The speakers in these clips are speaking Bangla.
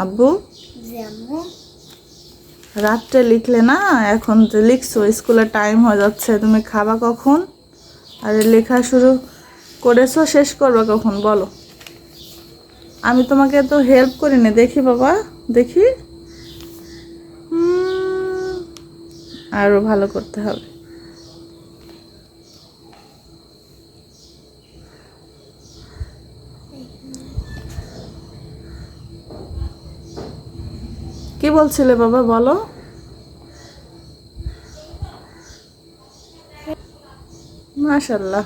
আব্বু রাত্রে লিখলে না, এখন যে লিখছো স্কুলের টাইম হয়ে যাচ্ছে, তুমি খাবা কখন? আর লেখা শুরু করেছো, শেষ করবা কখন বলো? আমি তোমাকে তো হেল্প করিনি, দেখি বাবা দেখি। আরো ভালো করতে হবে। কি বলছিলে বাবা বলো? মাশাআল্লাহ।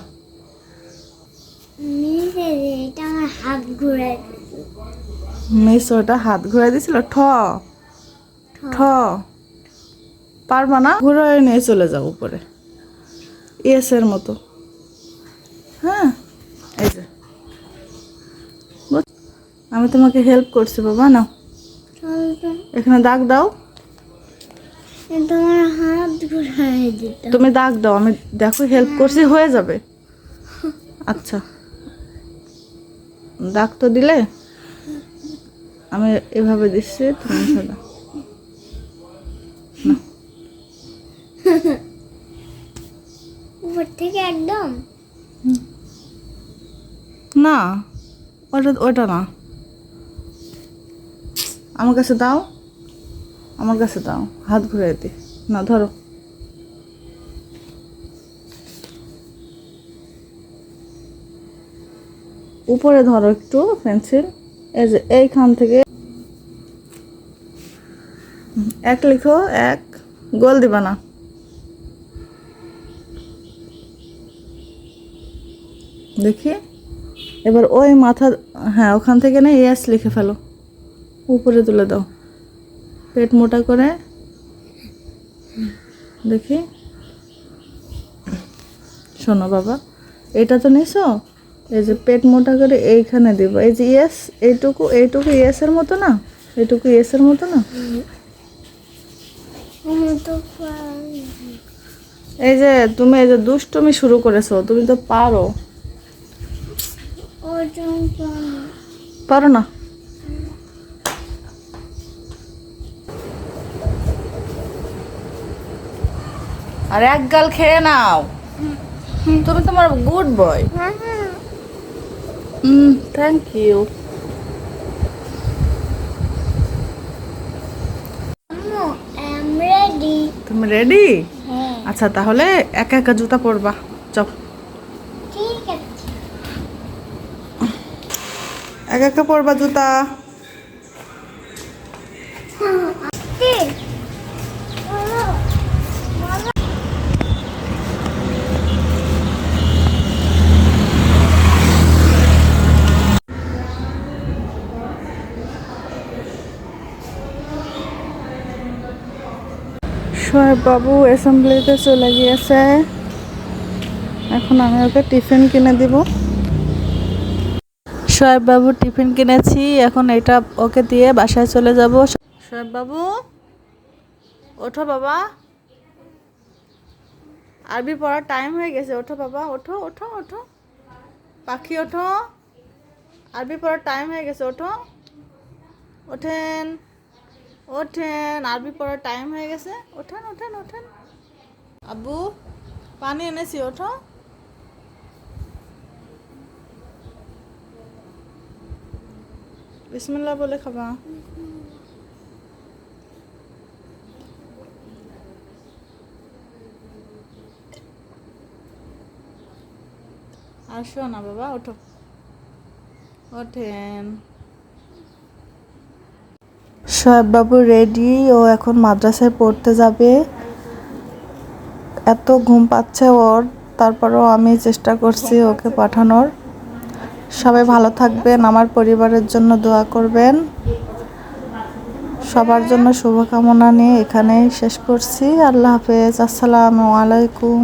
মিস ওটা হাত ঘুরাই দিছিল। ঠ ঠ পারবা না, ঘুরাই নিয়ে চলে যাও উপরে এস এর মতো। হ্যাঁ এই যে আমি তোমাকে হেল্প করছি বাবা, নাও এখানে দাগ দাও। তোমার হাত ঘুরাই দিতে, তুমি দাগ দাও, আমি দেখো হেল্প করছি, হয়ে যাবে। আচ্ছা দাগ তো দিলে, আমি এভাবে দিচ্ছি, তুমি দাও। উপর থেকে একদম না, ওটা ওটা না, আমার কাছে দাও, আমার কাছে দাও, হাত ঘুরাই দি না, ধরো। উপরে ধরো একটু পেন্সিল, এই যে এইখান থেকে এক লিখো, এক গোল দিবা না। দেখি এবার ওই মাথা, হ্যাঁ ওখান থেকে না এস লিখে ফেলো, উপরে তুলে দাও, পেট মোটা করে। দেখি শোনো বাবা, এটা তো নিছো, এই যে পেট মোটা করে এইখানে দিব, এই যে ইয়েস, এইটুকু এইটুকু ইয়েসের মতো না, এইটুকু ইয়েসের মতো না। এই যে তুমি এই যে দুষ্টুমি শুরু করেছো, তুমি তো পারো, পারো না? আর এক গাল খেয়ে নাও, তুমি তোমার গুড বয়। Thank you. তুমি রেডি? আচ্ছা তাহলে একা একা জুতা পরবা, চল একা একা পরবা জুতা। সোহেব বাবু অ্যাসেম্বলিতে চলে গিয়েছে, এখন আমি ওকে টিফিন কিনে দিব। সোহেব বাবু টিফিন কিনেছি, এখন এটা ওকে দিয়ে বাসায় চলে যাব। সোহেব বাবু ওঠো বাবা, আরবি পড়ার টাইম হয়ে গেছে, ওঠো বাবা, ওঠো ওঠো ওঠো পাখি, ওঠো, আরবি পড়ার টাইম হয়ে গেছে, ওঠো, ওঠেন ওঠেন, আরবি পড়ার টাইম হয়ে গেছে, ওঠেন ওঠেন ওঠেন। আব্বু পানি এনেছি, ওঠো। বিসমিল্লাহ বলে খাবা। আসো না বাবা, ওঠো, ওঠেন। সোহেব বাবু রেডি, ও এখন মাদ্রাসায় পড়তে যাবে। এত ঘুম পাচ্ছে ওর, তারপরেও আমি চেষ্টা করছি ওকে পাঠানোর। সবাই ভালো থাকবেন, আমার পরিবারের জন্য দোয়া করবেন। সবার জন্য শুভকামনা নিয়ে এখানেই শেষ করছি। আল্লাহ হাফেজ, আসসালামু আলাইকুম।